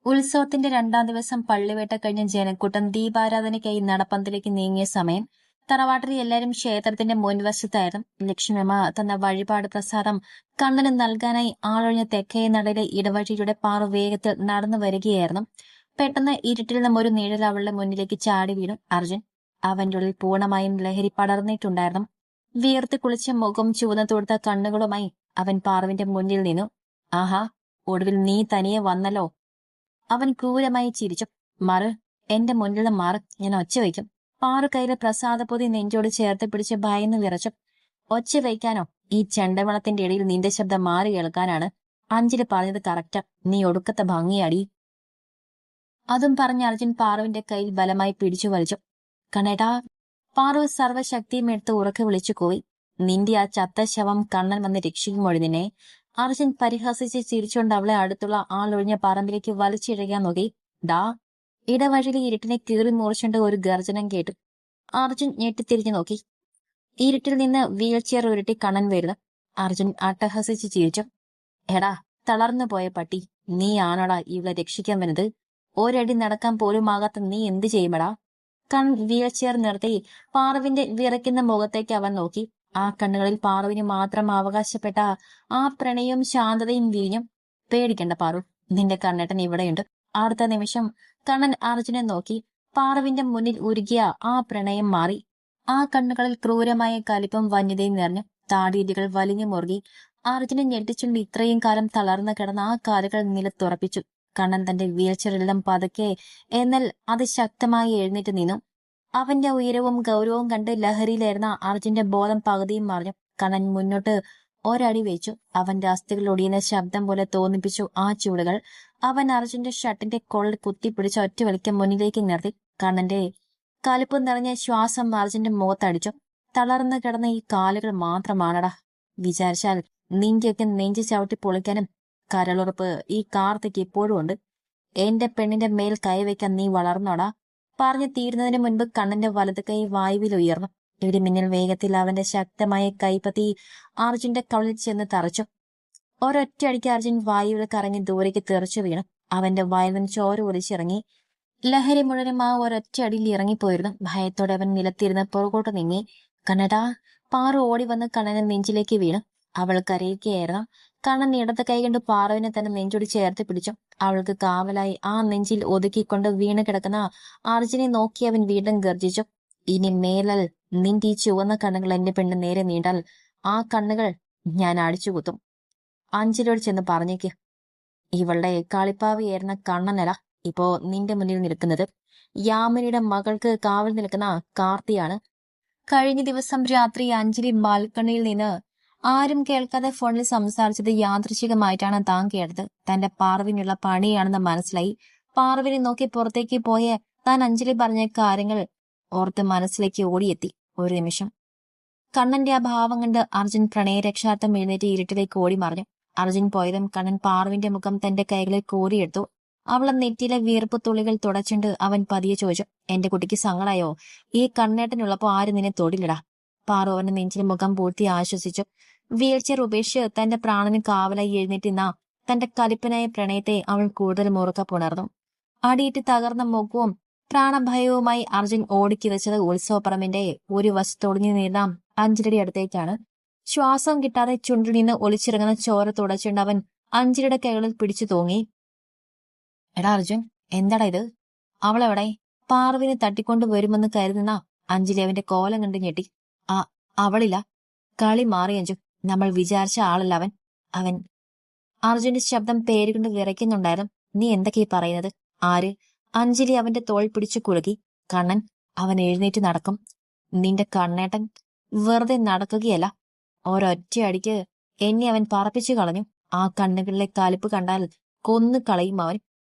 ഉത്സവത്തിന്റെ 2-ാം ദിവസം പള്ളിവേട്ട കഴിഞ്ഞ ജനക്കൂട്ടം ദീപാരാധനയ്ക്കായി നടപ്പന്തലേക്ക് നീങ്ങിയ സമയം തറവാട്ടിൽ എല്ലാവരും ക്ഷേത്രത്തിന്റെ മുൻവശത്തായിരുന്നു. ലക്ഷ്മിയമ്മ തന്ന വഴിപാട് പ്രസാദം കണ്ണന് നൽകാനായി ആളൊഴിഞ്ഞ തെക്കേ നടയിലെ ഇടവഴിയുടെ പാറു വേഗത്തിൽ നടന്നു വരികയായിരുന്നു. പെട്ടെന്ന് ഇരുട്ടിൽ നിന്നും ഒരു നിഴൽ അവളുടെ മുന്നിലേക്ക് ചാടി വീണു. അർജുൻ അവന്റെ ഉള്ളിൽ പൂർണ്ണമായും ലഹരി പടർന്നിട്ടുണ്ടായിരുന്നു. വിയർത്ത് കുളിച്ച മുഖം ചുവന്നു തൊടുത്ത കണ്ണുകളുമായി അവൻ പാറുവിന്റെ മുന്നിൽ നിന്നു. ആഹാ, ഒടുവിൽ നീ തനിയെ വന്നല്ലോ. അവൻ ക്രൂരമായി ചിരിച്ചു. മാറ്, എന്റെ മുന്നിൽ നിന്ന് മാറ്, ഞാൻ ഒച്ച വയ്ക്കും. പാറു കയ്യിലെ പ്രസാദപ്പൊതി നെഞ്ചോട് ചേർത്ത് പിടിച്ച് ഭയന്ന് വിറച്ചു. ഒച്ച വയ്ക്കാനോ? ഈ ചെണ്ടമേളത്തിന്റെ ഇടയിൽ നിന്റെ ശബ്ദം മാറി കേൾക്കാനാണ്. അഞ്ജലി പറഞ്ഞത് കറക്റ്റാ, നീ ഒടുക്കത്തെ ഭംഗിയാടി. അതും പറഞ്ഞ് അർജുൻ പാറുവിന്റെ കയ്യിൽ ബലമായി പിടിച്ചു വലിച്ചു. കണ്ണേട്ടാ! പാറു സർവശക്തിയും എടുത്ത് ഉറക്കെ വിളിച്ചു പോയി. നിന്റെ ആ ചത്ത ശവം കണ്ണൻ വന്ന് രക്ഷിക്കുമൊഴി നിന്നെ. അർജുൻ പരിഹസിച്ച് ചിരിച്ചുകൊണ്ട് അവളെ അടുത്തുള്ള ആളൊഴിഞ്ഞ പറമ്പിലേക്ക് വലിച്ചിഴകാൻ നോക്കി. ഡാ! ഇടവഴിയിലെ ഇരുട്ടിനെ കീറി മുറിച്ചുകൊണ്ട് ഒരു ഗർജനം കേട്ടു. അർജുൻ ഞെട്ടിത്തിരിഞ്ഞു നോക്കി. ഇരുട്ടിൽ നിന്ന് വീൽചെയർ ഉരുട്ടി കണ്ണൻ വരുന്നു. അർജുൻ അട്ടഹസിച്ച് ചിരിച്ചു. എടാ തളർന്നു പോയ പട്ടി, നീ ആണോടാ ഇവളെ രക്ഷിക്കാൻ വരുന്നത്? ഒരടി നടക്കാൻ പോലും ആകാത്ത നീ എന്ത് ചെയ്യുമടാ? കണ്ണൻ വീൽചെയർ നിർത്തി പാറുവിന്റെ വിറയ്ക്കുന്ന മുഖത്തേക്ക് അവൻ നോക്കി. ആ കണ്ണുകളിൽ പാറുവിന് മാത്രം അവകാശപ്പെട്ട ആ പ്രണയവും ശാന്തതയും വിരിഞ്ഞു. പേടിക്കണ്ട പാറു, നിന്റെ കണ്ണേട്ടൻ ഇവിടെയുണ്ട്. അടുത്ത നിമിഷം കണ്ണൻ അർജുനെ നോക്കി. പാറുവിന്റെ മുന്നിൽ ഉരുകിയ ആ പ്രണയം മാറി. ആ കണ്ണുകളിൽ ക്രൂരമായ കലിപ്പും വന്യതയും നിറഞ്ഞു. താടിയിലുകൾ വലിഞ്ഞു മുറുകി. അർജുനെ ഞെട്ടിച്ചുകൊണ്ട് ഇത്രയും കാലം തളർന്നു കിടന്ന ആ കാലുകൾ നിലത്തുറപ്പിച്ചു. കണ്ണൻ തന്റെ വീൽചെയറിലും പതുക്കെ എന്നാൽ അതിശക്തമായി എഴുന്നേറ്റ് നിന്നു. അവന്റെ ഉയരവും ഗൗരവവും കണ്ട് ലഹരിയിലായിരുന്ന അർജുന്റെ ബോധം പകുതിയും മറിഞ്ഞു. കണ്ണൻ മുന്നോട്ട് ഒരടി വെച്ചു. അവന്റെ അസ്ഥികൾ ഒടിയുന്ന ശബ്ദം പോലെ തോന്നിപ്പിച്ചു ആ ചൂടുകൾ. അവൻ അർജുന്റെ ഷർട്ടിന്റെ കൊള്ളിൽ കുത്തിപ്പിടിച്ച് ഒറ്റ വലിക്ക് മുന്നിലേക്ക് നിർത്തി. കണ്ണന്റെ കലിപ്പ് നിറഞ്ഞ ശ്വാസം അർജുന്റെ മുഖത്തടിച്ചു. തളർന്നു കിടന്ന ഈ കാലുകൾ മാത്രമാണടാ. വിചാരിച്ചാൽ നിന്റെയൊക്കെ നെഞ്ചു ചവിട്ടി പൊളിക്കാനും കരളുറപ്പ് ഈ കാർത്തിക്ക് ഇപ്പോഴും ഉണ്ട്. എന്റെ പെണ്ണിന്റെ മേൽ കൈവയ്ക്കാൻ നീ വളർന്നോടാ. പറഞ്ഞു തീരുന്നതിന് മുൻപ് കണ്ണന്റെ വലത് കൈ വായുവിൽ ഉയർന്നു. ഇടിമിന്നൽ വേഗത്തിൽ അവന്റെ ശക്തമായ കൈപ്പത്തി അർജുന്റെ കവളിൽ ചെന്ന് തറച്ചു. ഒരൊറ്റയടിക്ക് അർജുൻ വായുവിൽ കറങ്ങി ദൂരേക്ക് തെറിച്ചു വീണു. അവന്റെ വായിൽ നിന്ന് ചോര ഒലിച്ചിറങ്ങി. ലഹരി മുഴുവനും ആ ഒരൊറ്റയടിയിൽ ഇറങ്ങിപ്പോയിരുന്നു. ഭയത്തോടെ അവൻ നിലത്തിരുന്ന് പുറകോട്ട് നീങ്ങി. കണ്ണടാ! പാറു ഓടി വന്ന് കണ്ണനെ നെഞ്ചിലേക്ക് വീണു. അവൾ കരയുകയായിരുന്നു. കണ്ണൻ ഇടത് കൈ കൊണ്ട് പാറുവിനെ തന്നെ നെഞ്ചോട് ചേർത്ത് പിടിച്ചു. അവൾക്ക് കാവലായി ആ നെഞ്ചിൽ ഒതുക്കിക്കൊണ്ട് വീണ് കിടക്കുന്ന അർജുനെ നോക്കി അവൻ വീണ്ടും ഗർജിച്ചു. ഇനി മേലൽ നിന്റെ ഈ ചുവന്ന കണ്ണുകൾ എന്റെ പെണ്ണ് നേരെ നീണ്ടാൽ ആ കണ്ണുകൾ ഞാൻ അടിച്ചു കുത്തും. അഞ്ജലിയോട് ചെന്ന് പറഞ്ഞേക്ക്. ഇവളുടെ കളിപ്പാവിയായിരുന്ന കണ്ണനല്ല ഇപ്പോ നിന്റെ മുന്നിൽ നിൽക്കുന്നത്. യാമിനിയുടെ മകൾക്ക് കാവൽ നിൽക്കുന്ന കാർത്തിയാണ്. കഴിഞ്ഞ ദിവസം രാത്രി അഞ്ജലി ബാൽക്കണിയിൽ നിന്ന് ആരും കേൾക്കാതെ ഫോണിൽ സംസാരിച്ചത് യാദൃശികമായിട്ടാണ് താൻ കേട്ടത്. തന്റെ പാർവിനുള്ള പണിയാണെന്ന് മനസ്സിലായി. പാർവിനെ നോക്കി പുറത്തേക്ക് പോയ താൻ അഞ്ജലി പറഞ്ഞ കാര്യങ്ങൾ ഓർത്ത് മനസ്സിലേക്ക് ഓടിയെത്തി. ഒരു നിമിഷം കണ്ണന്റെ ആ ഭാവം കണ്ട് അർജുൻ പ്രണയരക്ഷാർത്ഥം എഴുന്നേറ്റ് ഇരുട്ടിലേക്ക് ഓടി മറിഞ്ഞു. അർജുൻ പോയതും കണ്ണൻ പാർവിന്റെ മുഖം തന്റെ കൈകളിൽ കോരിയെടുത്തു. അവളെ നെറ്റിയിലെ വീർപ്പ് തുള്ളികൾ തുടച്ചുണ്ട് അവൻ പതിയെ ചോദിച്ചു. എന്റെ കുട്ടിക്ക് സങ്കടായോ? ഈ കണ്ണേട്ടനുള്ളപ്പോ ആരും നിന്നെ തൊടില്ലടാ. പാറു അവന്റെ നെഞ്ചിലെ മുഖം പൂർത്തി ആശ്വസിച്ചു. വീൽചെയർ ഉപേക്ഷിച്ച് തന്റെ പ്രാണന് കാവലായി എഴുന്നേറ്റുന്ന തന്റെ കലിപ്പനായ പ്രണയത്തെ അവൾ കൂടുതൽ മുറുക്ക പുണർന്നു. അടിയിട്ട് തകർന്ന മുഖവും പ്രാണഭയവുമായി അർജുൻ ഓടിക്കിതച്ചത് ഉത്സവപ്പറമ്പിന്റെ ഒരു വശത്തൊടിഞ്ഞു നീണ്ട അഞ്ജലിയുടെ അടുത്തേക്കാണ്. ശ്വാസം കിട്ടാതെ ചുണ്ടിൽ നിന്ന് ഒലിച്ചിറങ്ങുന്ന ചോര തുടച്ചുകൊണ്ട് അവൻ അഞ്ജലിയുടെ കൈകളിൽ പിടിച്ചു തൂങ്ങി. എടാ അർജുൻ, എന്താടാ ഇത്? അവളെവിടെ? പാർവിനെ തട്ടിക്കൊണ്ടു വരുമെന്ന് കരുതുന്ന അഞ്ജലി അവന്റെ കോലം കണ്ട് ഞെട്ടി. അവളില്ല. കളി മാറി അഞ്ജു. നമ്മൾ വിചാരിച്ച ആളല്ല അവൻ. അവൻ അർജുന്റെ ശബ്ദം പേരുകൊണ്ട് വിറയ്ക്കുന്നുണ്ടായിരുന്നു. നീ എന്തൊക്കെയാ പറയുന്നത്? ആര്? അഞ്ജലി അവന്റെ തോൾ പിടിച്ചു കുലുക്കി. കണ്ണൻ. അവൻ എഴുന്നേറ്റ് നടക്കും. നിന്റെ കണ്ണേട്ടൻ വെറുതെ നടക്കുകയല്ല. ഒരൊറ്റയടിക്ക് എന്നെ അവൻ പറപ്പിച്ചു കളഞ്ഞു. ആ കണ്ണുകളിലെ കാലിപ്പ് കണ്ടാൽ കൊന്നു കളയും അവൻ.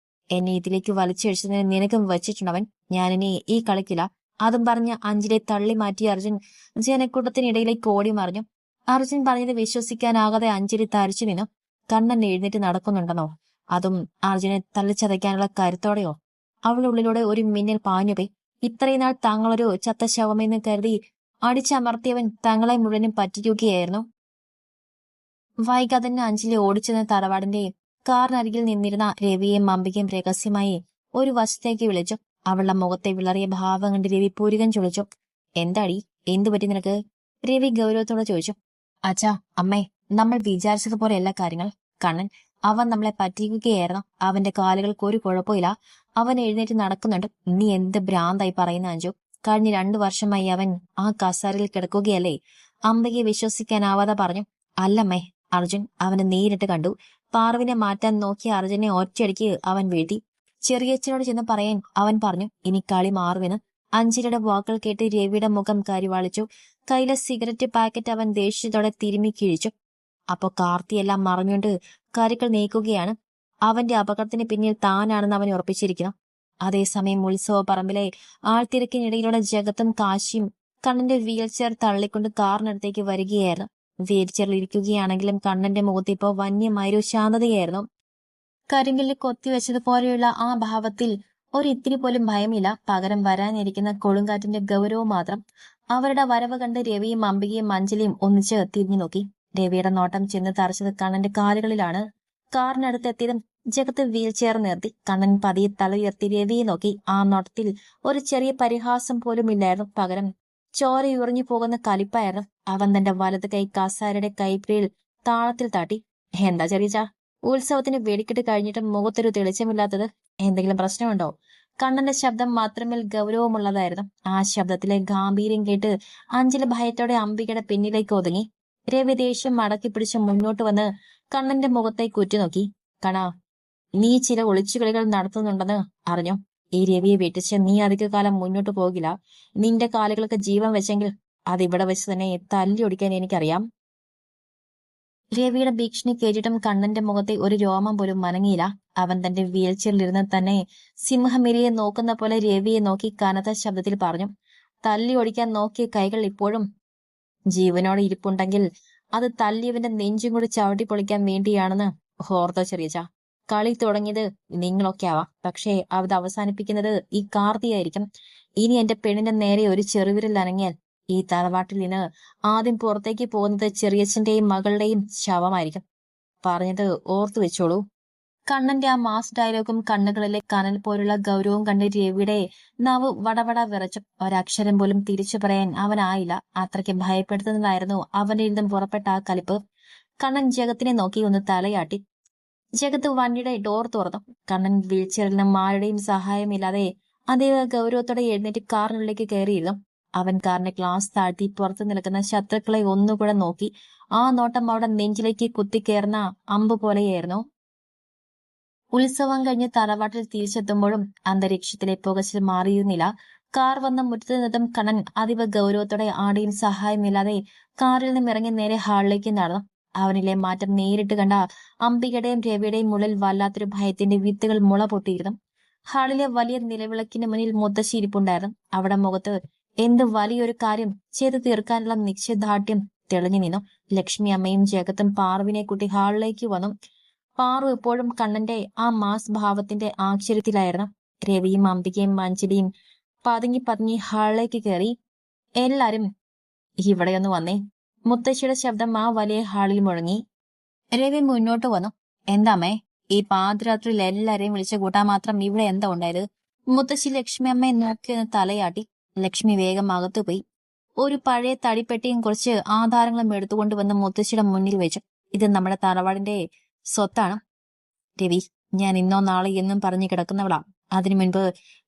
എന്നെ ഇതിലേക്ക് വലിച്ചഴിച്ചതിന് നിനക്കും വച്ചിട്ടുണ്ടവൻ. ഞാനിനി ഈ കളിക്കില്ല. അതും പറഞ്ഞ് അഞ്ജലിയെ തള്ളി മാറ്റി അർജുൻ ജനക്കൂട്ടത്തിനിടയിലേക്ക് ഓടി മറിഞ്ഞു. അർജുൻ പറഞ്ഞത് വിശ്വസിക്കാനാകാതെ അഞ്ജലി തരിച്ചു നിന്നു. കണ്ണൻ എഴുന്നേറ്റ് നടക്കുന്നുണ്ടെന്നോ? അതും അർജുനെ തള്ളിച്ചതയ്ക്കാനുള്ള കരുത്തോടെയോ? അവളുള്ളിലൂടെ ഒരു മിന്നൽ പാഞ്ഞുപോയി. ഇത്രയും നാൾ താങ്കളൊരു ചത്ത ശവമെന്ന് കരുതി അടിച്ചമർത്തിയവൻ തങ്ങളെ മുഴുവനും പറ്റിക്കുകയായിരുന്നു. വൈകാതെ തന്നെ അഞ്ജലി ഓടിച്ചെന്ന തറവാടിന്റെ കാറിനരികിൽ നിന്നിരുന്ന രവിയെയും അംബികയും രഹസ്യമായി ഒരു വശത്തേക്ക് വിളിച്ചു. അവളുടെ മുഖത്തെ വിളറിയ ഭാവം കണ്ട് രവി പുരികം ചൊളിച്ചു. എന്താടി, എന്തു പറ്റി നിനക്ക്? രവി ഗൗരവത്തോടെ ചോദിച്ചു. അച്ഛാ, അമ്മേ, നമ്മൾ വിചാരിച്ചതുപോലെയല്ല കാര്യങ്ങൾ. കണ്ണൻ അവൻ നമ്മളെ പറ്റിക്കുകയായിരുന്നു. അവന്റെ കാലുകൾക്ക് ഒരു കുഴപ്പമില്ല. അവൻ എഴുന്നേറ്റ് നടക്കുന്നുണ്ട്. നീ എന്ത് ഭ്രാന്തായി പറയുന്ന അഞ്ജു? കഴിഞ്ഞ 2 വർഷമായി അവൻ ആ കസാരയിൽ കിടക്കുകയല്ലേ? അംബികയെ വിശ്വസിക്കാനാവാതെ പറഞ്ഞു. അല്ലമ്മേ, അർജുൻ അവനെ നേരിട്ട് കണ്ടു. പാർവിനെ മാറ്റാൻ നോക്കിയ അർജുനെ ഒറ്റയടിക്ക് അവൻ വീഴ്ത്തി. ചെറിയച്ഛനോട് ചെന്ന് പറയാൻ അവൻ പറഞ്ഞു. ഇനി കളി മാറുമെന്ന്. അഞ്ജലിയുടെ വാക്കുകൾ കേട്ട് രവിയുടെ മുഖം കരിവാളിച്ചു. കയ്യിലെ സിഗരറ്റ് പാക്കറ്റ് അവൻ ദേഷ്യത്തോടെ തിരുമ്മി കിഴിച്ചു. അപ്പോ കാർത്തിയെല്ലാം മറഞ്ഞുകൊണ്ട് കരുക്കൾ നീക്കുകയാണ്. അവന്റെ അപകടത്തിന് പിന്നിൽ താനാണെന്ന് അവൻ ഉറപ്പിച്ചിരിക്കുന്നു. അതേസമയം ഉത്സവ പറമ്പിലെ ആൾത്തിരക്കിനിടയിലൂടെ ജഗത്തും കാശിയും കണ്ണന്റെ വീൽചെയർ തള്ളിക്കൊണ്ട് കാറിനടുത്തേക്ക് വരികയായിരുന്നു. വീൽചെയറിൽ ഇരിക്കുകയാണെങ്കിലും കണ്ണന്റെ മുഖത്ത് ഇപ്പോ വന്യമായൊരു ശാന്തതയായിരുന്നു. കരിങ്കല്ലിൽ കൊത്തിവെച്ചതുപോലെയുള്ള ആ ഭാവത്തിൽ ഒരിത്തിരി പോലും ഭയമില്ല. പകരം വരാനിരിക്കുന്ന കൊടുങ്കാറ്റിന്റെ ഗൗരവം മാത്രം. അവരുടെ വരവ് കണ്ട് രവിയും അംബികയും അഞ്ജലിയും ഒന്നിച്ച് തിരിഞ്ഞു നോക്കി. രവിയുടെ നോട്ടം ചെന്ന് തറച്ചത് കണ്ണന്റെ കാലുകളിലാണ്. കാറിനടുത്ത് എത്തിയതും ജഗത്ത് വീൽചെയർ നിർത്തി. കണ്ണൻ പതിയെ തല ഉയർത്തി രവിയെ നോക്കി. ആ നോട്ടത്തിൽ ഒരു ചെറിയ പരിഹാസം പോലും ഇല്ലായിരുന്നു. പകരം ചോരയുറിഞ്ഞു പോകുന്ന കലിപ്പായിരുന്നു. അവൻ തന്റെ വലത് കൈ കസാരയുടെ കൈപ്പിടിയിൽ താളത്തിൽ താട്ടി. എന്താ ചെറിയ ഉത്സവത്തിന് വെടിക്കെട്ട് കഴിഞ്ഞിട്ടും മുഖത്തൊരു തെളിച്ചമില്ലാത്തത്? എന്തെങ്കിലും പ്രശ്നമുണ്ടോ? കണ്ണന്റെ ശബ്ദം മാത്രമേൽ ഗൗരവമുള്ളതായിരുന്നു. ആ ശബ്ദത്തിലെ ഗാംഭീര്യം കേട്ട് അഞ്ജലി ഭയത്തോടെ അംബികയുടെ പിന്നിലേക്ക് ഒതുങ്ങി. രവി ദേഷ്യം മടക്കി പിടിച്ച് മുന്നോട്ട് വന്ന് കണ്ണന്റെ മുഖത്തേക്ക് ഉറ്റുനോക്കി. കണാ, നീ ചില ഒളിച്ചുകളികൾ നടത്തുന്നുണ്ടെന്ന് അറിഞ്ഞോ? ഈ രവിയെ വെട്ടിച്ച് നീ അധികകാലം മുന്നോട്ട് പോകില്ല. നിന്റെ കാലുകൾക്ക് ജീവൻ വെച്ചെങ്കിൽ അതിവിടെ വെച്ച് തന്നെ തല്ലി ഒടിക്കാൻ എനിക്കറിയാം. രവിയുടെ ഭീഷണി കേട്ടിട്ടും കണ്ണന്റെ മുഖത്തെ ഒരു രോമം പോലും മനങ്ങിയില്ല. അവൻ തന്റെ വീൽചെയറിലിരുന്ന് തന്നെ സിംഹമിരിയെ നോക്കുന്ന പോലെ രവിയെ നോക്കി കനത്ത ശബ്ദത്തിൽ പറഞ്ഞു. തല്ലി ഒടിക്കാൻ നോക്കിയ കൈകൾ ഇപ്പോഴും ജീവനോടെ ഇരിപ്പുണ്ടെങ്കിൽ അത് തല്ലിയവന്റെ നെഞ്ചും കൂടി ചവിട്ടി പൊളിക്കാൻ വേണ്ടിയാണെന്ന് ഓർത്തോ ചെറിയച്ച. കളി തുടങ്ങിയത് നിങ്ങളൊക്കെ ആവാം, പക്ഷേ അത് അവസാനിപ്പിക്കുന്നത് ഈ കാർത്തിയായിരിക്കും. ഇനി എന്റെ പെണ്ണിന്റെ നേരെ ഒരു ചെറുവിരൽ അനങ്ങിയാൽ ഈ തറവാട്ടിൽ നിന്ന് ആദ്യം പുറത്തേക്ക് പോകുന്നത് ചെറിയച്ഛന്റെയും മകളുടെയും ശവമായിരിക്കും. പറഞ്ഞത് ഓർത്തു വെച്ചോളൂ. കണ്ണന്റെ ആ മാസ് ഡയലോഗും കണ്ണുകളിലെ കനൽ പോലുള്ള ഗൗരവവും കണ്ട് രവിയുടെ നാവ് വടവട വിറച്ചു. ഒരക്ഷരം പോലും തിരിച്ചു പറയാൻ അവനായില്ല. അത്രയ്ക്ക് ഭയപ്പെടുത്തുന്നതായിരുന്നു അവന്റെ നിന്നും പുറപ്പെട്ട ആ കലിപ്പ്. കണ്ണൻ ജഗത്തിനെ നോക്കി ഒന്ന് തലയാട്ടി. ജഗത്ത് വണ്ടിയുടെ ഡോർ തുറന്നു. കണ്ണൻ വീൽചെയറിൽ നിന്നും ആരുടെയും സഹായമില്ലാതെ അതേവ ഗൗരവത്തോടെ എഴുന്നേറ്റ് കാറിനുള്ളിലേക്ക് കയറിയിരുന്നു. അവൻ കാറിന്റെ ഗ്ലാസ് താഴ്ത്തി പുറത്തു നിൽക്കുന്ന ശത്രുക്കളെ ഒന്നുകൂടെ നോക്കി. ആ നോട്ടം അവിടെ നെഞ്ചിലേക്ക് കുത്തിക്കയറുന്ന അമ്പ് പോലെയായിരുന്നു. ഉത്സവം കഴിഞ്ഞ് തറവാട്ടിൽ തിരിച്ചെത്തുമ്പോഴും അന്തരീക്ഷത്തിലെ പുകച്ചിൽ മാറിയിരുന്നില്ല. കാർ വന്ന മുറ്റത്ത് നിന്നും കണ്ണൻ അതീവ ഗൗരവത്തോടെ ആടെയും സഹായമില്ലാതെ കാറിൽ നിന്നും ഇറങ്ങി നേരെ ഹാളിലേക്ക് നടന്നു. അവനിലെ മാറ്റം നേരിട്ട് കണ്ട അംബികയുടെയും രവിയുടെയും ഉള്ളിൽ വല്ലാത്തൊരു ഭയത്തിന്റെ വിത്തുകൾ മുള പൊട്ടിയിരുന്നു. ഹാളിലെ വലിയ നിലവിളക്കിന് മുന്നിൽ മുത്തശ്ശി ഇരിപ്പുണ്ടായിരുന്നു. അവിടെ മുഖത്ത് എന്ത് വലിയൊരു കാര്യം ചെയ്തു തീർക്കാനുള്ള നിശ്ചയദാർഢ്യം തെളിഞ്ഞു നിന്നു. ലക്ഷ്മി അമ്മയും ജഗത്തും പാറുവിനെ കൂട്ടി ഹാളിലേക്ക് വന്നു. പാറു ഇപ്പോഴും കണ്ണന്റെ ആ മാസ് ഭാവത്തിന്റെ ആശ്ചര്യത്തിലായിരുന്നു. രവിയും അംബികയും അഞ്ജലിയും പതുങ്ങി പതുങ്ങി ഹാളിലേക്ക് കയറി. എല്ലാരും ഇവിടെയൊന്ന് വന്നേ. മുത്തശ്ശിയുടെ ശബ്ദം ആ വലിയ ഹാളിൽ മുഴങ്ങി. രവി മുന്നോട്ട് വന്നു. എന്താമ്മേ, ഈ പാതിരാത്രിയിൽ എല്ലാരെയും വിളിച്ചു കൂട്ടാൻ മാത്രം ഇവിടെ എന്താ ഉണ്ടായത്? മുത്തശ്ശി ലക്ഷ്മി അമ്മയെ നോക്കിയൊന്ന് തലയാട്ടി. ലക്ഷ്മി വേഗം അകത്തു പോയി. ഒരു പഴയ തടിപ്പെട്ടിയും കുറച്ച് ആധാരങ്ങളും എടുത്തുകൊണ്ടുവന്ന് മുത്തശ്ശിയുടെ മുന്നിൽ വെച്ചു. ഇത് നമ്മുടെ തറവാടിന്റെ സ്വത്താണ് രവി. ഞാൻ ഇന്നോ നാളെ എന്നും പറഞ്ഞു കിടക്കുന്നവളാ. അതിനു മുൻപ്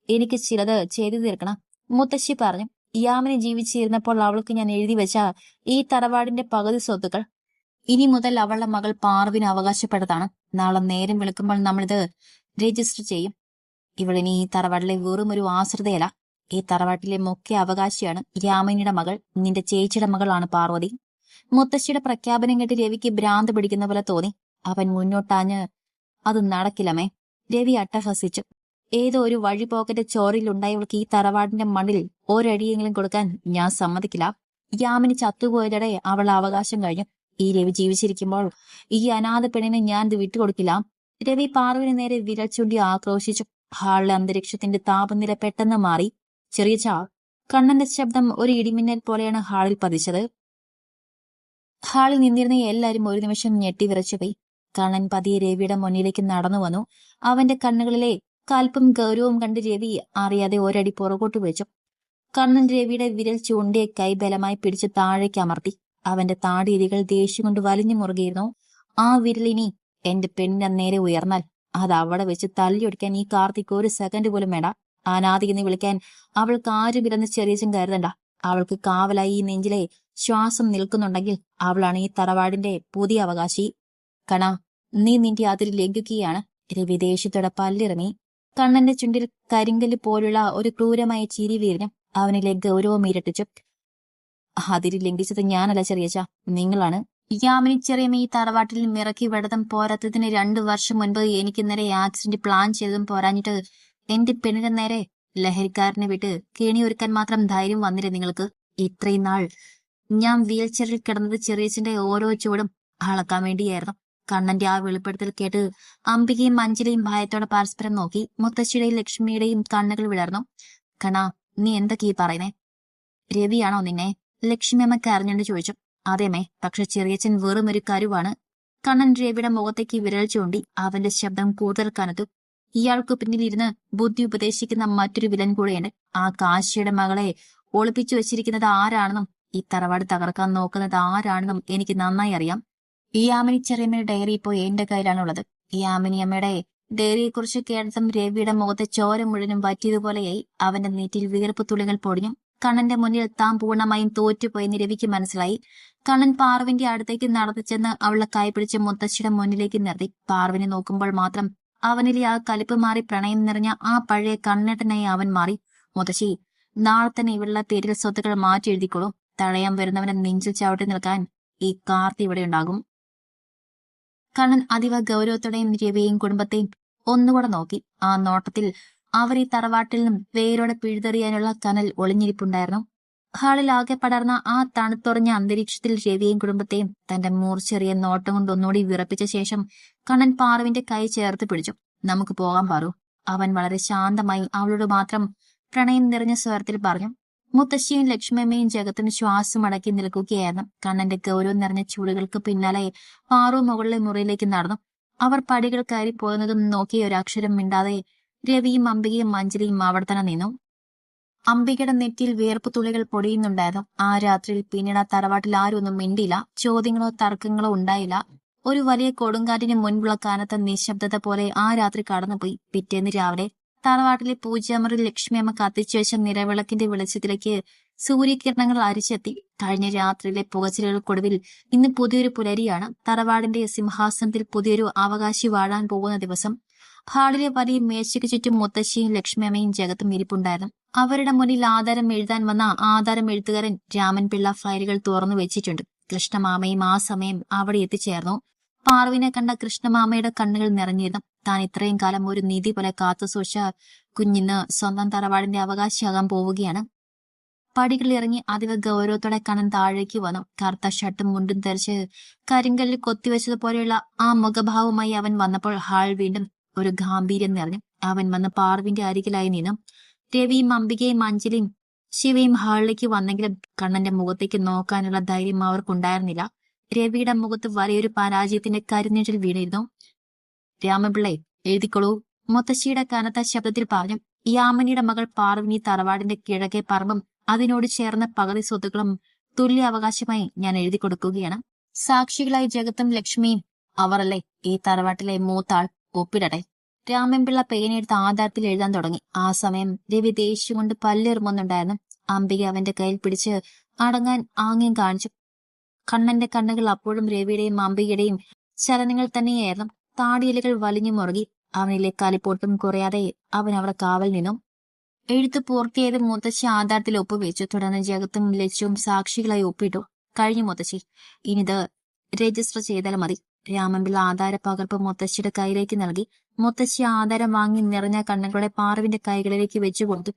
എനിക്ക് ചിലത് ചെയ്തു തീർക്കണം. മുത്തശ്ശി പറഞ്ഞു. യാമിനി ജീവിച്ചിരുന്നപ്പോൾ അവൾക്ക് ഞാൻ എഴുതി വെച്ച ഈ തറവാടിന്റെ പകുതി സ്വത്തുക്കൾ ഇനി മുതൽ അവളുടെ മകൾ പാർവിന് അവകാശപ്പെട്ടതാണ്. നാളെ നേരം വെളുക്കുമ്പോൾ നമ്മളിത് രജിസ്റ്റർ ചെയ്യും. ഇവളിനി ഈ തറവാട്ടിലെ വെറും ഒരു ആശ്രിതയല്ല. ഈ തറവാട്ടിലെ മുഖ്യ അവകാശിയാണ് യാമിനിയുടെ മകൾ. നിന്റെ ചേച്ചിയുടെ മകളാണ് പാർവതി. മുത്തശ്ശിയുടെ പ്രഖ്യാപനം കേട്ട് രവിക്ക് ഭ്രാന്ത് പിടിക്കുന്ന പോലെ തോന്നി. അവൻ മുന്നോട്ടാഞ്ഞ് അത് നടക്കില്ലമേ. രവി അട്ടഹസിച്ചു. ഏതോ ഒരു വഴിപോക്കന്റെ ചോരയിലുണ്ടായവൾക്ക് ഈ തറവാടിന്റെ മണ്ണിൽ ഒരടിയെങ്കിലും കൊടുക്കാൻ ഞാൻ സമ്മതിക്കില്ല. യാമിനി ചത്തുപോയതോടെ അവളുടെ അവകാശം കഴിഞ്ഞു. ഈ രവി ജീവിച്ചിരിക്കുമ്പോൾ ഈ അനാഥ പെണ്ണിനെ ഞാൻ ഇത് വിട്ടുകൊടുക്കില്ല. രവി പാർവിന് നേരെ വിരൽ ചൂണ്ടി ആക്രോശിച്ചു. ഹാളിലെ അന്തരീക്ഷത്തിന്റെ താപനില പെട്ടെന്ന് മാറി. ചെറിയ കണ്ണന്റെ ശബ്ദം ഒരു ഇടിമിന്നൽ പോലെയാണ് ഹാളിൽ പതിച്ചത്. ഹാളിൽ നിന്നിരുന്ന എല്ലാവരും ഒരു നിമിഷം ഞെട്ടി വിറച്ചുപോയി. കണ്ണൻ പതിയെ രവിയുടെ മുന്നിലേക്ക് നടന്നു വന്നു. അവന്റെ കണ്ണുകളിലെ കൽപ്പും ഗൗരവവും കണ്ട് രവി അറിയാതെ ഒരടി പുറകോട്ട് വെച്ചു. കണ്ണൻ രവിയുടെ വിരൽ ചൂണ്ടിയ കൈ ബലമായി പിടിച്ച് താഴേക്ക് അമർത്തി. അവന്റെ താടിയിരികൾ ദേഷ്യം കൊണ്ട് വലിഞ്ഞു മുറുകിയിരുന്നു. ആ വിരലിനി എന്റെ പെണ്ണിന്റെ നേരെ ഉയർന്നാൽ അത് അവിടെ വെച്ച് തല്ലിയൊടിക്കാൻ ഈ കാർത്തിക് ഒരു സെക്കൻഡ് പോലും വേണ്ട. അനാഥി എന്ന് വിളിക്കാൻ അവൾക്ക് ആരുമില്ലെന്ന് ചെറിയച്ചൻ കരുതണ്ട. അവൾക്ക് കാവലായി ഈ നെഞ്ചിലെ ശ്വാസം നിൽക്കുന്നുണ്ടെങ്കിൽ അവളാണ് ഈ തറവാടിന്റെ പുതിയ അവകാശി. കണാ, നീ നിന്റെ അതിര് ലംഘിക്കുകയാണ്. രവി ദേഷ്യത്തോടെ പല്ലിറങ്ങി. കണ്ണന്റെ ചുണ്ടിൽ കരിങ്കല്ല് പോലുള്ള ഒരു ക്രൂരമായ ചിരി വീരിഞ്ഞു. അവനിലെ ഗൗരവം ഇരട്ടിച്ചു. അതിര് ലംഘിച്ചത് ഞാനല്ല ചെറിയച്ച, നിങ്ങളാണ്. യാമിനി ചെറിയമ്മ ഈ തറവാട്ടിൽ മിറക്കി വെടതം പോരാത്തതിന് 2 വർഷം മുൻപ് എനിക്ക് നേരെ ആക്സിഡന്റ് പ്ലാൻ ചെയ്തതും പോരാഞ്ഞിട്ട് എന്റെ പെണ്ണിന്റെ നേരെ ലഹരിക്കാരനെ വിട്ട് കെണിയൊരുക്കാൻ മാത്രം ധൈര്യം വന്നില്ല നിങ്ങൾക്ക്. ഇത്രയും നാൾ ഞാൻ വീൽ ചെയറിൽ കിടന്നത് ചെറിയച്ചന്റെ ഓരോ ചുവടും അളക്കാൻ വേണ്ടിയായിരുന്നു. കണ്ണന്റെ ആ വെളിപ്പെടുത്തൽ കേട്ട് അംബികയും മഞ്ജലിയും ഭയത്തോടെ പരസ്പരം നോക്കി. മുത്തശ്ശിയുടെയും ലക്ഷ്മിയുടെയും കണ്ണുകൾ വിളർന്നു. കണാ, നീ എന്തൊക്കെയാ പറയുന്നേ? രവിയാണോ നിന്നെ? ലക്ഷ്മി അമ്മ കരഞ്ഞുകൊണ്ട് ചോദിച്ചു. അതേമേ, പക്ഷെ ചെറിയച്ചൻ വെറും ഒരു കരുവാണ്. കണ്ണൻ രവിയുടെ മുഖത്തേക്ക് വിരൽ ചൂണ്ടി. അവന്റെ ശബ്ദം കൂടുതൽ കനത്തു. ഇയാൾക്ക് പിന്നിലിരുന്ന് ബുദ്ധി ഉപദേശിക്കുന്ന മറ്റൊരു വിലൻ കൂടെയുണ്ട്. ആ കാശിയുടെ മകളെ ഒളിപ്പിച്ചു വെച്ചിരിക്കുന്നത് ആരാണെന്നും ഈ തറവാട് തകർക്കാൻ നോക്കുന്നത് ആരാണെന്നും എനിക്ക് നന്നായി അറിയാം. ഈ യാമിനി ചെറിയമ്മയുടെ ഡയറി ഇപ്പോൾ എന്റെ കയ്യിലാണുള്ളത്. ഈ യാമിനി അമ്മയുടെ ഡയറിയെക്കുറിച്ച് കേട്ടതും രവിയുടെ മുഖത്തെ ചോര മുഴുവനും വറ്റിയതുപോലെയായി. അവന്റെ നെറ്റിൽ വിയർപ്പ് തുള്ളികൾ പൊടിഞ്ഞു. കണ്ണന്റെ മുന്നിൽ താൻ പൂർണ്ണമായും തോറ്റുപോയെന്ന് രവിക്ക് മനസ്സിലായി. കണ്ണൻ പാർവിന്റെ അടുത്തേക്ക് നടന്നു ചെന്ന് അവളെ കൈപിടിച്ച് മുത്തശ്ശിയുടെ മുന്നിലേക്ക് നിർത്തി. പാർവിനെ നോക്കുമ്പോൾ മാത്രം അവനിലെ ആ കലിപ്പ് മാറി പ്രണയം നിറഞ്ഞ ആ പഴയ കണ്ണേട്ടനായി അവൻ മാറി. മുത്തശ്ശി, നാളെ തന്നെ ഇവളുടെ പേരിൽ സ്വത്തുക്കൾ മാറ്റി എഴുതിക്കോളൂ. തടയാൻ വരുന്നവനെ നെഞ്ചിൽ ചവിട്ടി നിൽക്കാൻ ഈ കാർത്തി ഇവിടെ ഉണ്ടാകും. കണ്ണൻ അതീവ ഗൗരവത്തോടെയും രവിയെയും കുടുംബത്തെയും ഒന്നുകൂടെ നോക്കി. ആ നോട്ടത്തിൽ അവർ ഈ തറവാട്ടിൽ നിന്നും വേരോടെ പിഴുതെറിയാനുള്ള കനൽ ഒളിഞ്ഞിരിപ്പുണ്ടായിരുന്നു. ഹാളിൽ ആകെ പടർന്ന ആ തണുത്തുറഞ്ഞ അന്തരീക്ഷത്തിൽ രവിയെയും കുടുംബത്തെയും തന്റെ മൂർച്ചെറിയ നോട്ടം കൊണ്ട് ഒന്നുകൂടി വിറപ്പിച്ച ശേഷം കണ്ണൻ പാറുവിന്റെ കൈ ചേർത്ത് പിടിച്ചു. നമുക്ക് പോകാൻ പാറു. അവൻ വളരെ ശാന്തമായി അവളോട് മാത്രം പ്രണയം നിറഞ്ഞ സ്വരത്തിൽ പറഞ്ഞു. മുത്തശ്ശിയും ലക്ഷ്മിയമ്മയും ജഗത്തിന് ശ്വാസം അടക്കി നിൽക്കുകയായിരുന്നു. കണ്ണന്റെ ഗൗരവം നിറഞ്ഞ ചൂടുകൾക്ക് പിന്നാലെ പാറു മുകളിലെ മുറിയിലേക്ക് നടന്നു. അവർ പടികൾ കയറി പോകുന്നതും നോക്കി ഒരക്ഷരം മിണ്ടാതെ രവിയും അംബികയും മഞ്ജലിയും അവിടെ തന്നെ നിന്നു. അംബികയുടെ നെറ്റിയിൽ വിയർപ്പ് തുള്ളികൾ പൊടിയുന്നുണ്ടായിരുന്നു. ആ രാത്രിയിൽ പിന്നീട് ആ തറവാട്ടിൽ ആരും ഒന്നും മിണ്ടിയില്ല. ചോദ്യങ്ങളോ തർക്കങ്ങളോ ഉണ്ടായില്ല. ഒരു വലിയ കൊടുങ്കാറ്റിന് മുൻപുള്ള കനത്ത നിശബ്ദത പോലെ ആ രാത്രി കടന്നുപോയി. പിറ്റേന്ന് രാവിലെ തറവാട്ടിലെ പൂജാമുറിയിൽ ലക്ഷ്മിയമ്മ കത്തിച്ചു വെച്ച നിലവിളക്കിന്റെ വെളിച്ചത്തിലേക്ക് സൂര്യകിരണങ്ങൾ അരിച്ചെത്തി. കഴിഞ്ഞ രാത്രിയിലെ പുകച്ചിലുകൾക്കൊടുവിൽ ഇന്ന് പുതിയൊരു പുലരിയാണ്. തറവാടിന്റെ സിംഹാസനത്തിൽ പുതിയൊരു അവകാശി വാഴാൻ പോകുന്ന ദിവസം. ഹാളിലെ വലിയ മേശയ്ക്ക് ചുറ്റും മുത്തശ്ശിയും ലക്ഷ്മിയമ്മയും ജഗത്തും ഇരിപ്പുണ്ടായിരുന്നു. അവരുടെ മുന്നിൽ ആധാരം എഴുതാൻ വന്ന ആധാരം എഴുത്തുകാരൻ രാമൻ പിള്ള ഫയലുകൾ തുറന്നു വെച്ചിട്ടുണ്ട്. കൃഷ്ണമാമയും ആ സമയം അവിടെ എത്തിച്ചേർന്നു. പാർവിനെ കണ്ട കൃഷ്ണമാമയുടെ കണ്ണുകൾ നിറഞ്ഞിരുന്നു. താൻ ഇത്രയും കാലം ഒരു നിധി പോലെ കാത്തുസൂക്ഷിച്ച കുഞ്ഞിന്ന് സ്വന്തം തറവാടിന്റെ അവകാശിയാകാൻ പോവുകയാണ്. പടികൾ ഇറങ്ങി അതീവ ഗൗരവത്തോടെ കണ്ണൻ താഴേക്ക് വന്നു. കറുത്ത ഷർട്ടും മുണ്ടും ധരിച്ച് കരിങ്കല്ലിൽ കൊത്തിവെച്ചതുപോലെയുള്ള ആ മുഖഭാവവുമായി അവൻ വന്നപ്പോൾ ഹാൾ വീണ്ടും ഒരു ഗാംഭീര്യം നിറഞ്ഞു. അവൻ വന്ന് പാർവിന്റെ അരികിലായി നിന്നു. രവിയും അംബികയും അഞ്ജലിയും ശിവയും ഹാളിലേക്ക് വന്നെങ്കിലും കണ്ണന്റെ മുഖത്തേക്ക് നോക്കാനുള്ള ധൈര്യം അവർക്കുണ്ടായിരുന്നില്ല. രവിയുടെ മുഖത്ത് വലിയൊരു പരാജയത്തിന്റെ കരിനിഴൽ വീണിരുന്നു. രാമപിള്ളേ, എഴുതിക്കൊള്ളൂ, മുത്തശ്ശിയുടെ കനത്ത ശബ്ദത്തിൽ പറഞ്ഞു. യാമിനിയുടെ മകൾ പാർവിനി തറവാടിന്റെ കിഴക്കേ പറമ്പും അതിനോട് ചേർന്ന പകുതി സ്വത്തുക്കളും തുല്യ അവകാശമായി ഞാൻ എഴുതി കൊടുക്കുകയാണ്. സാക്ഷികളായി ജഗത്തും ലക്ഷ്മിയും അവരല്ലേ ഈ തറവാട്ടിലെ മൂത്താൾ. ഒപ്പിടട്ടെ. രാമൻപിള്ള പേനെടുത്ത് ആധാരത്തിൽ എഴുതാൻ തുടങ്ങി. ആ സമയം രവി ദേഷ്യം കൊണ്ട് പല്ലെറുമുന്നുണ്ടായിരുന്നു. അംബിക അവന്റെ കയ്യിൽ പിടിച്ച് അടങ്ങാൻ ആംഗ്യം കാണിച്ചു. കണ്ണന്റെ കണ്ണുകൾ അപ്പോഴും രവിയുടെയും അംബികയുടെയും ചലനങ്ങൾ തന്നെയായിരുന്നു. താടിയിലകൾ വലിഞ്ഞു മുറുകി. അവനിലെ കലിപ്പോട്ടും കുറയാതെ അവൻ അവിടെ കാവൽ നിന്നു. എഴുത്ത് പൂർത്തിയായത് മുത്തശ്ശി ആധാരത്തിൽ ഒപ്പുവെച്ചു. തുടർന്ന് ജഗത്തും ലക്ഷ്യവും സാക്ഷികളായി ഒപ്പിട്ടു. കഴിഞ്ഞു മുത്തശ്ശി, ഇനിത് രജിസ്റ്റർ ചെയ്താൽ മതി. രാമൻപിള്ള ആധാര പകർപ്പ് മുത്തശ്ശിയുടെ കയ്യിലേക്ക് നൽകി. മുത്തശ്ശി ആധാരം വാങ്ങി നിറഞ്ഞ കണ്ണുകളുടെ പാർവിന്റെ കൈകളിലേക്ക് വെച്ചു കൊടുത്തു.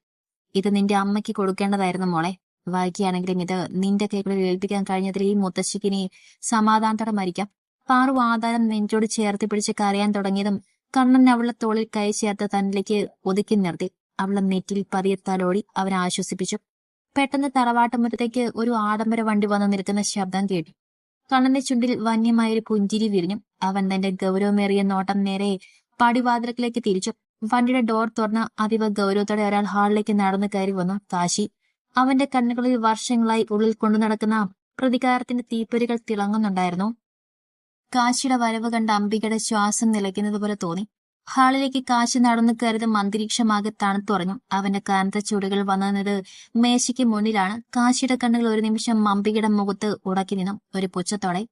ഇത് നിന്റെ അമ്മയ്ക്ക് കൊടുക്കേണ്ടതായിരുന്നു മോളെ. വായിക്കുകയാണെങ്കിലും ഇത് നിന്റെ കൈകളിൽ ഏൽപ്പിക്കാൻ കഴിഞ്ഞതിൽ ഈ മുത്തശ്ശിക്ക് ഇനി സമാധാനത്തോടെ മരിക്കാം. പാറു ആധാരം നെഞ്ചോട് ചേർത്ത് പിടിച്ച് കരയാൻ തുടങ്ങിയതും കണ്ണൻ അവളുടെ തോളിൽ കൈ ചേർത്ത് തന്നിലേക്ക് ഒതുക്കി നിർത്തി. അവളുടെ നെറ്റിൽ പതിയെ തലോടി അവനെ ആശ്വസിപ്പിച്ചു. പെട്ടെന്ന് തറവാട്ടുമുറ്റത്തേക്ക് ഒരു ആഡംബര വണ്ടി വന്ന് നിൽക്കുന്ന ശബ്ദം കേട്ടു. കണ്ണന്റെ ചുണ്ടിൽ വന്യമായൊരു പുഞ്ചിരി വിരിഞ്ഞു. അവൻ തന്റെ ഗൗരവമേറിയ നോട്ടം നേരെ പടിവാതിൽക്കിലേക്ക് തിരിച്ചു. വണ്ടിയുടെ ഡോർ തുറന്ന് അതീവ ഗൗരവത്തോടെ ഒരാൾ ഹാളിലേക്ക് നടന്നു കയറി വന്നു. കാശി. അവന്റെ കണ്ണുകളിൽ വർഷങ്ങളായി ഉള്ളിൽ കൊണ്ടു നടക്കുന്ന പ്രതികാരത്തിന്റെ തീപ്പൊരികൾ തിളങ്ങുന്നുണ്ടായിരുന്നു. കാശിയുടെ വരവ് കണ്ട അംബികയുടെ ശ്വാസം നിലയ്ക്കുന്നത് പോലെ തോന്നി. ഹാളിലേക്ക് കാശി നടന്നു കയറിയതും അന്തരീക്ഷമാകെ തണുത്തുറഞ്ഞു. അവന്റെ കനത്ത ചുടുകൾ വന്നത് മേശയ്ക്ക് മുന്നിലാണ്. കാശിയുടെ കണ്ണുകൾ ഒരു നിമിഷം അംബികയുടെ മുഖത്ത് ഉടക്കി നിന്നു. ഒരു പുച്ഛത്തോടെ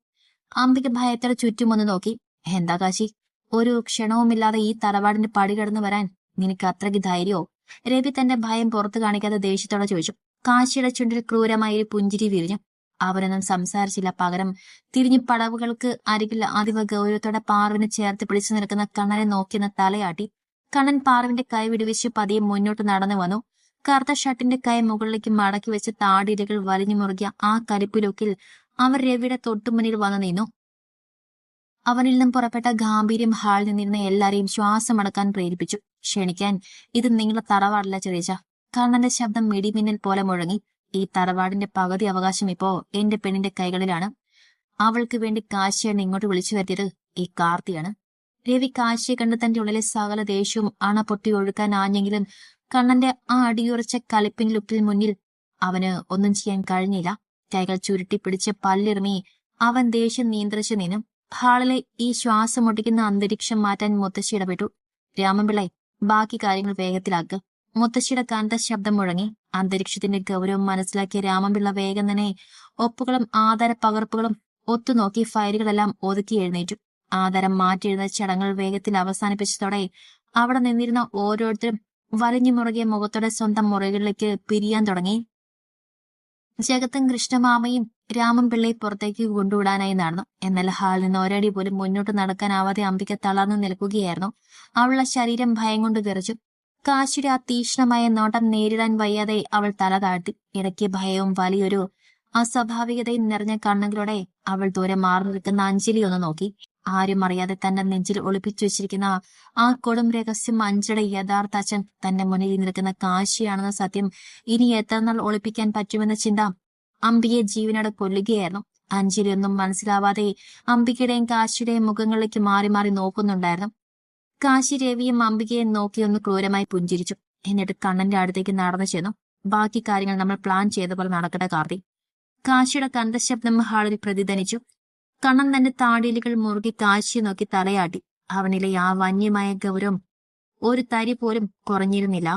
അംബിക ഭയത്തോടെ ചുറ്റുമൊന്ന് നോക്കി. എന്താ കാശി, ഒരു ക്ഷണവുമില്ലാതെ ഈ തറവാടിന്റെ പടി കടന്നു വരാൻ നിനക്ക് അത്രയ്ക്ക് ധൈര്യമോ? രവി തന്റെ ഭയം പുറത്തു കാണിക്കാതെ ദേഷ്യത്തോടെ ചോദിച്ചു. കാശിയുടെ ചുണ്ടിൽ ക്രൂരമായൊരു പുഞ്ചിരി വിരിഞ്ഞു. അവരൊന്നും സംസാരിച്ചില്ല. പകരം തിരിഞ്ഞു പടവുകൾക്ക് അരികിൽ അതീവ ഗൗരവത്തോടെ പാർവിനെ ചേർത്ത് പിടിച്ചു നിൽക്കുന്ന കണ്ണനെ നോക്കിയെന്ന് തലയാട്ടി. കണ്ണൻ പാർവിന്റെ കൈ വിടുവിച്ച് പതിയെ മുന്നോട്ട് നടന്നു വന്നു. കറുത്ത ഷർട്ടിന്റെ കൈ മുകളിലേക്ക് മടക്കി വെച്ച് താടിയിലകൾ വലിഞ്ഞു മുറുകിയ ആ കലിപ്പുലുക്കിൽ അവർ രവിയുടെ തൊട്ടുമുന്നിൽ വന്നു നിന്നു. അവനിൽ നിന്നും പുറപ്പെട്ട ഗാംഭീര്യം ഹാളിൽ നിന്നിരുന്ന എല്ലാരെയും ശ്വാസമടക്കാൻ പ്രേരിപ്പിച്ചു. ക്ഷണിക്കാൻ, ഇത് നിങ്ങളുടെ തറവാടല്ല ചെറിയ. കണ്ണന്റെ ശബ്ദം മിടിമിന്നൽ പോലെ മുഴങ്ങി. ഈ തറവാടിന്റെ പകുതി അവകാശം ഇപ്പോ എന്റെ പെണ്ണിന്റെ കൈകളിലാണ്. അവൾക്ക് വേണ്ടി കാശിയാണ് ഇങ്ങോട്ട് വിളിച്ചു വരുത്തിയത് ഈ കാർത്തിയാണ്. രവി കാശിയെ കണ്ട് തന്റെ ഉള്ളിലെ സകല ദേഷ്യവും അണപൊട്ടി ഒഴുക്കാൻ ആഞ്ഞെങ്കിലും കണ്ണന്റെ ആ അടിയുറച്ച കലിപ്പിൻ ലുക്കിൽ മുന്നിൽ അവന് ഒന്നും ചെയ്യാൻ കഴിഞ്ഞില്ല. കൈകൾ ചുരുട്ടി പിടിച്ച് പല്ലിറുമി അവൻ ദേഷ്യം നിയന്ത്രിച്ചു നിന്നു. ഹാളിലെ ഈ ശ്വാസം ഒട്ടിക്കുന്ന അന്തരീക്ഷം മാറ്റാൻ മുത്തശ്ശി ഇടപെട്ടു. രാമൻപിള്ളை, ബാക്കി കാര്യങ്ങൾ വേഗത്തിലാക്കുക. മുത്തശ്ശിയുടെ കനത്ത ശബ്ദം മുഴങ്ങി. അന്തരീക്ഷത്തിന്റെ ഗൗരവം മനസ്സിലാക്കിയ രാമൻപിള്ള വേഗം തന്നെ ഒപ്പുകളും ആധാര പകർപ്പുകളും ഒത്തുനോക്കി ഫയലുകളെല്ലാം ഒതുക്കി എഴുന്നേറ്റു. ആധാരം മാറ്റിയെഴുന്ന ചടങ്ങുകൾ വേഗത്തിൽ അവസാനിപ്പിച്ചതോടെ അവിടെ നിന്നിരുന്ന ഓരോരുത്തരും വലിഞ്ഞു മുറുകിയ മുഖത്തോടെ സ്വന്തം മുറികളിലേക്ക് പിരിയാൻ തുടങ്ങി. ജഗത്തും കൃഷ്ണമാമയും രാമൻപിള്ളയെ പുറത്തേക്ക് കൊണ്ടുവിടാനായി നടന്നു. എന്നാൽ ഹാളിൽ നിന്ന് ഒരടി പോലും മുന്നോട്ട് നടക്കാനാവാതെ അംബിക തളർന്നു നിൽക്കുകയായിരുന്നു. അവളുടെ ശരീരം ഭയം കൊണ്ട് വിറച്ചു. കാശിയുടെ ആ തീക്ഷ്ണമായ നോട്ടം നേരിടാൻ വയ്യാതെ അവൾ തല താഴ്ത്തി. ഇടയ്ക്ക് ഭയവും വലിയൊരു അസ്വാഭാവികതയും നിറഞ്ഞ കണ്ണുകളോടെ അവൾ ദൂരെ മാറി നിൽക്കുന്ന അഞ്ജലി ഒന്ന് നോക്കി. ആരും അറിയാതെ തന്റെ നെഞ്ചിൽ ഒളിപ്പിച്ചു വെച്ചിരിക്കുന്ന ആ കൊടും രഹസ്യം അഞ്ജലിയുടെ യഥാർത്ഥ അച്ഛൻ തന്റെ മുന്നിൽ നിൽക്കുന്ന കാശിയാണെന്ന സത്യം ഇനി എത്ര നാൾ ഒളിപ്പിക്കാൻ പറ്റുമെന്ന ചിന്ത അംബികയെ ജീവനോടെ കൊല്ലുകയായിരുന്നു. അഞ്ജലി ഒന്നും മനസ്സിലാവാതെ അംബികയുടെയും കാശിയുടെയും മുഖങ്ങളിലേക്ക് മാറി മാറി നോക്കുന്നുണ്ടായിരുന്നു. കാശി രവിയും അംബികയും നോക്കി ഒന്ന് ക്രൂരമായി പുഞ്ചിരിച്ചു. എന്നിട്ട് കണ്ണന്റെ അടുത്തേക്ക് നടന്നു ചെന്നു. ബാക്കി കാര്യങ്ങൾ നമ്മൾ പ്ലാൻ ചെയ്ത പോലെ നടക്കട്ടെ കാർത്തി. കാശിയുടെ കന്തശബ്ദം ഹാളിൽ പ്രതിധ്വനിച്ചു. കണ്ണൻ തന്റെ താടിയിലുകൾ മുറുകി കാശിയെ നോക്കി തലയാട്ടി. അവനിലെ ആ വന്യമായ ഗൗരവം ഒരു തരി പോലും കുറഞ്ഞിരുന്നില്ല.